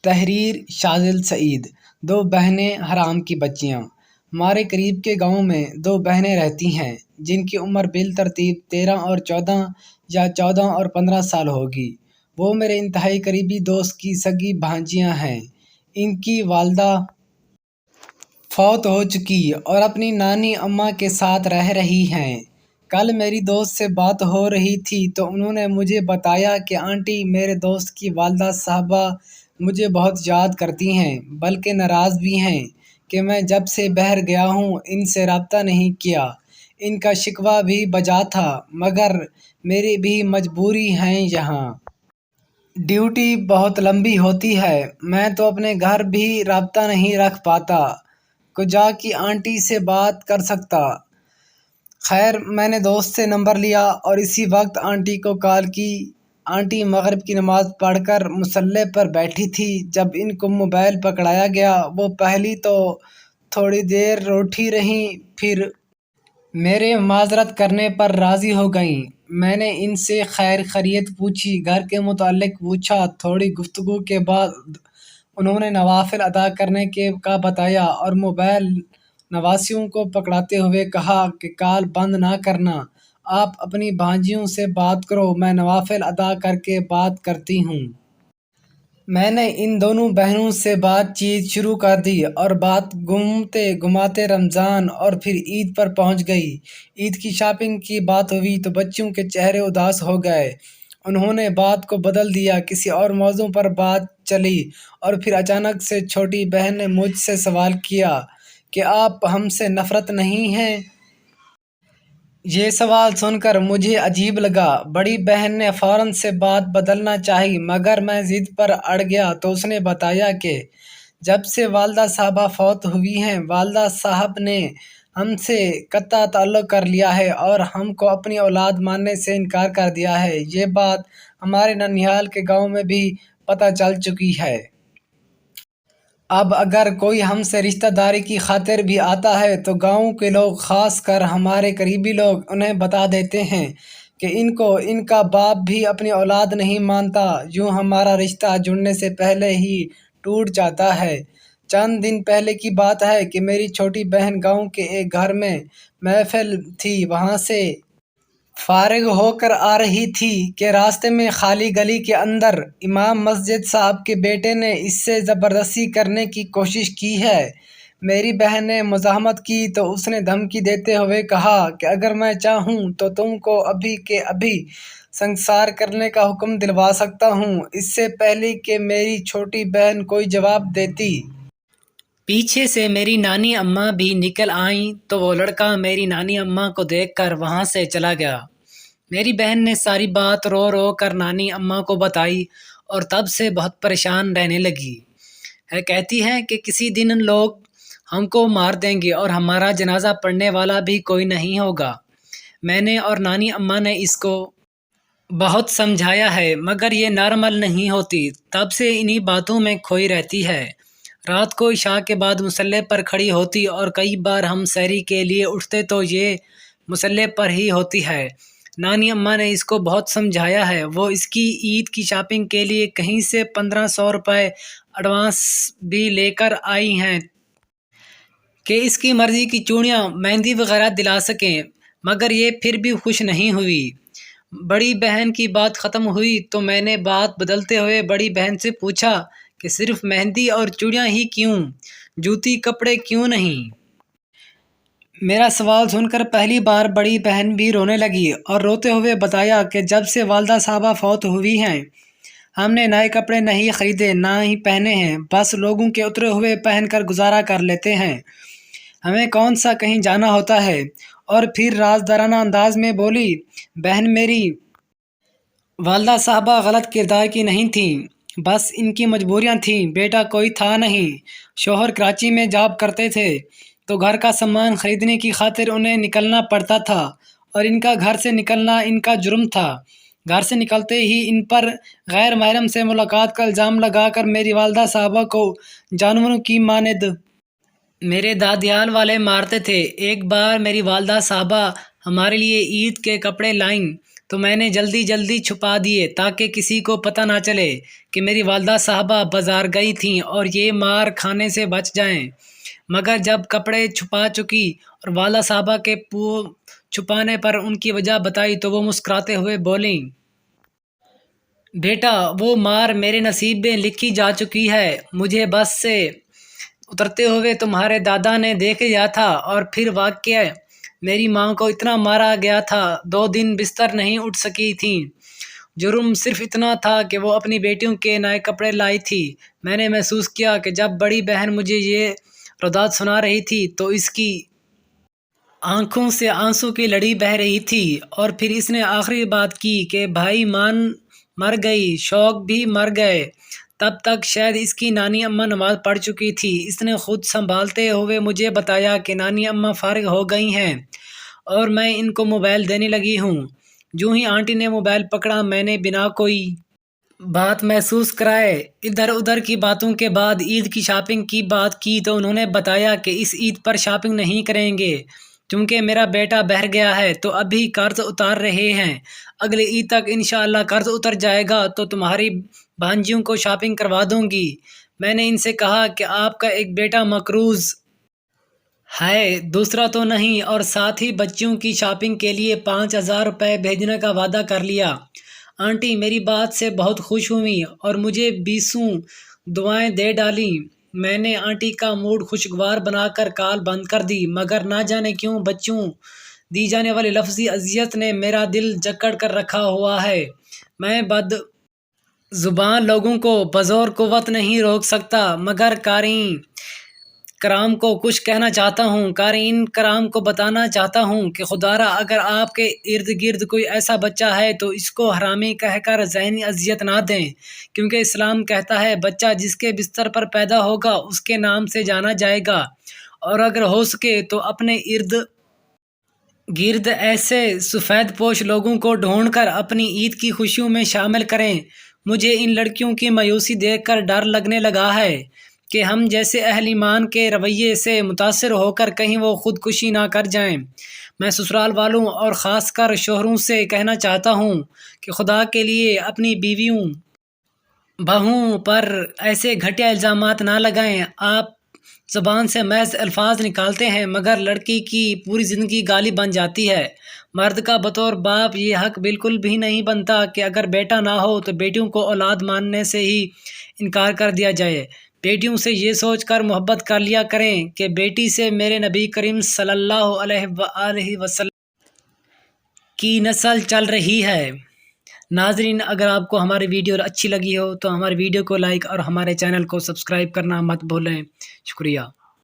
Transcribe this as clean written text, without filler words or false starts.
تحریر شاذل سعید۔ دو بہنیں حرام کی بچیاں۔ ہمارے قریب کے گاؤں میں دو بہنیں رہتی ہیں جن کی عمر بالترتیب 13 اور 14 یا 14 اور 15 سال ہوگی۔ وہ میرے انتہائی قریبی دوست کی سگی بھانجیاں ہیں۔ ان کی والدہ فوت ہو چکی اور اپنی نانی اماں کے ساتھ رہ رہی ہیں۔ کل میری دوست سے بات ہو رہی تھی تو انہوں نے مجھے بتایا کہ آنٹی، میرے دوست کی والدہ صاحبہ مجھے بہت یاد کرتی ہیں، بلکہ ناراض بھی ہیں کہ میں جب سے باہر گیا ہوں ان سے رابطہ نہیں کیا۔ ان کا شکوہ بھی بجا تھا، مگر میری بھی مجبوری ہے، یہاں ڈیوٹی بہت لمبی ہوتی ہے، میں تو اپنے گھر بھی رابطہ نہیں رکھ پاتا، کجا کی آنٹی سے بات کر سکتا۔ خیر، میں نے دوست سے نمبر لیا اور اسی وقت آنٹی کو کال کی۔ آنٹی مغرب کی نماز پڑھ کر مصلی پر بیٹھی تھی جب ان کو موبائل پکڑایا گیا۔ وہ پہلی تو تھوڑی دیر روٹھی رہیں، پھر میرے معذرت کرنے پر راضی ہو گئیں۔ میں نے ان سے خیر خیریت پوچھی، گھر کے متعلق پوچھا۔ تھوڑی گفتگو کے بعد انہوں نے نوافل ادا کرنے کا بتایا اور موبائل نواسیوں کو پکڑاتے ہوئے کہا کہ کال بند نہ کرنا، آپ اپنی بھانجیوں سے بات کرو، میں نوافل ادا کر کے بات کرتی ہوں۔ میں نے ان دونوں بہنوں سے بات چیت شروع کر دی اور بات گھومتے گھماتے رمضان اور پھر عید پر پہنچ گئی۔ عید کی شاپنگ کی بات ہوئی تو بچیوں کے چہرے اداس ہو گئے۔ انہوں نے بات کو بدل دیا، کسی اور موضوع پر بات چلی اور پھر اچانک سے چھوٹی بہن نے مجھ سے سوال کیا کہ آپ ہم سے نفرت نہیں ہیں؟ یہ سوال سن کر مجھے عجیب لگا۔ بڑی بہن نے فوراً سے بات بدلنا چاہی، مگر میں ضد پر اڑ گیا تو اس نے بتایا کہ جب سے والدہ صاحبہ فوت ہوئی ہیں، والدہ صاحب نے ہم سے قطع تعلق کر لیا ہے اور ہم کو اپنی اولاد ماننے سے انکار کر دیا ہے۔ یہ بات ہمارے ننیال کے گاؤں میں بھی پتہ چل چکی ہے۔ اب اگر کوئی ہم سے رشتہ داری کی خاطر بھی آتا ہے تو گاؤں کے لوگ، خاص کر ہمارے قریبی لوگ، انہیں بتا دیتے ہیں کہ ان کو ان کا باپ بھی اپنی اولاد نہیں مانتا۔ یوں ہمارا رشتہ جڑنے سے پہلے ہی ٹوٹ جاتا ہے۔ چند دن پہلے کی بات ہے کہ میری چھوٹی بہن گاؤں کے ایک گھر میں محفل تھی، وہاں سے فارغ ہو کر آ رہی تھی کہ راستے میں خالی گلی کے اندر امام مسجد صاحب کے بیٹے نے اس سے زبردستی کرنے کی کوشش کی ہے۔ میری بہن نے مزاحمت کی تو اس نے دھمکی دیتے ہوئے کہا کہ اگر میں چاہوں تو تم کو ابھی کے ابھی سنسار کرنے کا حکم دلوا سکتا ہوں۔ اس سے پہلے کہ میری چھوٹی بہن کوئی جواب دیتی، پیچھے سے میری نانی اماں بھی نکل آئیں تو وہ لڑکا میری نانی اماں کو دیکھ کر وہاں سے چلا گیا۔ میری بہن نے ساری بات رو رو کر نانی اماں کو بتائی اور تب سے بہت پریشان رہنے لگی ہے۔ کہتی ہے کہ کسی دن ان لوگ ہم کو مار دیں گے اور ہمارا جنازہ پڑھنے والا بھی کوئی نہیں ہوگا۔ میں نے اور نانی اماں نے اس کو بہت سمجھایا ہے، مگر یہ نارمل نہیں ہوتی، تب سے انہی باتوں میں کھوئی رہتی ہے۔ رات کو عشاء کے بعد مصلی پر کھڑی ہوتی اور کئی بار ہم سحری کے لیے اٹھتے تو یہ مصلی پر ہی ہوتی ہے۔ نانی اماں نے اس کو بہت سمجھایا ہے، وہ اس کی عید کی شاپنگ کے لیے کہیں سے 1500 روپے ایڈوانس بھی لے کر آئی ہیں کہ اس کی مرضی کی چوڑیاں، مہندی وغیرہ دلا سکیں، مگر یہ پھر بھی خوش نہیں ہوئی۔ بڑی بہن کی بات ختم ہوئی تو میں نے بات بدلتے ہوئے بڑی بہن سے پوچھا کہ صرف مہندی اور چوڑیاں ہی کیوں، جوتی کپڑے کیوں نہیں؟ میرا سوال سن کر پہلی بار بڑی بہن بھی رونے لگی اور روتے ہوئے بتایا کہ جب سے والدہ صاحبہ فوت ہوئی ہیں ہم نے نئے کپڑے نہیں خریدے، نہ ہی پہنے ہیں، بس لوگوں کے اترے ہوئے پہن کر گزارا کر لیتے ہیں۔ ہمیں کون سا کہیں جانا ہوتا ہے؟ اور پھر رازدارانہ انداز میں بولی، بہن میری والدہ صاحبہ غلط کردار کی نہیں تھیں، بس ان کی مجبوریاں تھیں، بیٹا کوئی تھا نہیں، شوہر کراچی میں جاب کرتے تھے تو گھر کا سامان خریدنے کی خاطر انہیں نکلنا پڑتا تھا اور ان کا گھر سے نکلنا ان کا جرم تھا۔ گھر سے نکلتے ہی ان پر غیر محرم سے ملاقات کا الزام لگا کر میری والدہ صاحبہ کو جانوروں کی مانند میرے دادیال والے مارتے تھے۔ ایک بار میری والدہ صاحبہ ہمارے لیے عید کے کپڑے لائیں تو میں نے جلدی جلدی چھپا دیے تاکہ کسی کو پتہ نہ چلے کہ میری والدہ صاحبہ بازار گئی تھیں اور یہ مار کھانے سے بچ جائیں۔ مگر جب کپڑے چھپا چکی اور والدہ صاحبہ کے چھپانے پر ان کی وجہ بتائی تو وہ مسکراتے ہوئے بولیں، بیٹا وہ مار میرے نصیب میں لکھی جا چکی ہے، مجھے بس سے اترتے ہوئے تمہارے دادا نے دیکھ لیا تھا اور پھر واقعہ میری ماں کو اتنا مارا گیا تھا 2 دن بستر نہیں اٹھ سکی تھیں۔ جرم صرف اتنا تھا کہ وہ اپنی بیٹیوں کے نئے کپڑے لائی تھی۔ میں نے محسوس کیا کہ جب بڑی بہن مجھے یہ رودات سنا رہی تھی تو اس کی آنکھوں سے آنسو کی لڑی بہہ رہی تھی، اور پھر اس نے آخری بات کی کہ بھائی مان مر گئی، شوق بھی مر گئے۔ تب تک شاید اس کی نانی اماں نماز پڑھ چکی تھی۔ اس نے خود سنبھالتے ہوئے مجھے بتایا کہ نانی اماں فارغ ہو گئی ہیں اور میں ان کو موبائل دینے لگی ہوں۔ جو ہی آنٹی نے موبائل پکڑا میں نے بنا کوئی بات محسوس کرائے ادھر ادھر کی باتوں کے بعد عید کی شاپنگ کی بات کی تو انہوں نے بتایا کہ اس عید پر شاپنگ نہیں کریں گے کیونکہ میرا بیٹا بہر گیا ہے تو ابھی قرض اتار رہے ہیں، اگلے عید تک انشاءاللہ قرض اتر جائے گا تو تمہاری بھانجیوں کو شاپنگ کروا دوں گی۔ میں نے ان سے کہا کہ آپ کا ایک بیٹا مقروض ہے، دوسرا تو نہیں، اور ساتھ ہی بچیوں کی شاپنگ کے لیے 5,000 روپے بھیجنے کا وعدہ کر لیا۔ آنٹی میری بات سے بہت خوش ہوئیں اور مجھے 20 دعائیں دے ڈالیں۔ میں نے آنٹی کا موڈ خوشگوار بنا کر کال بند کر دی، مگر نہ جانے کیوں بچوں دی جانے والی لفظی اذیت نے میرا دل جکڑ کر رکھا ہوا ہے۔ میں بد زبان لوگوں کو بزور قوت نہیں روک سکتا، مگر قارئین کرام کو کچھ کہنا چاہتا ہوں۔ قارئین کرام کو بتانا چاہتا ہوں کہ خدارا اگر آپ کے ارد گرد کوئی ایسا بچہ ہے تو اس کو حرامی کہہ کر ذہنی اذیت نہ دیں، کیونکہ اسلام کہتا ہے بچہ جس کے بستر پر پیدا ہوگا اس کے نام سے جانا جائے گا، اور اگر ہو سکے تو اپنے ارد گرد ایسے سفید پوش لوگوں کو ڈھونڈ کر اپنی عید کی خوشیوں میں شامل کریں۔ مجھے ان لڑکیوں کی مایوسی دیکھ کر ڈر لگنے لگا ہے کہ ہم جیسے اہل ایمان کے رویے سے متاثر ہو کر کہیں وہ خودکشی نہ کر جائیں۔ میں سسرال والوں اور خاص کر شوہروں سے کہنا چاہتا ہوں کہ خدا کے لیے اپنی بیویوں بہوؤں پر ایسے گھٹیا الزامات نہ لگائیں۔ آپ زبان سے محض الفاظ نکالتے ہیں مگر لڑکی کی پوری زندگی گالی بن جاتی ہے۔ مرد کا بطور باپ یہ حق بالکل بھی نہیں بنتا کہ اگر بیٹا نہ ہو تو بیٹیوں کو اولاد ماننے سے ہی انکار کر دیا جائے۔ بیٹیوں سے یہ سوچ کر محبت کر لیا کریں کہ بیٹی سے میرے نبی کریم صلی اللہ علیہ وآلہ وسلم کی نسل چل رہی ہے۔ ناظرین اگر آپ کو ہماری ویڈیو اچھی لگی ہو تو ہماری ویڈیو کو لائک اور ہمارے چینل کو سبسکرائب کرنا مت بھولیں۔ شکریہ۔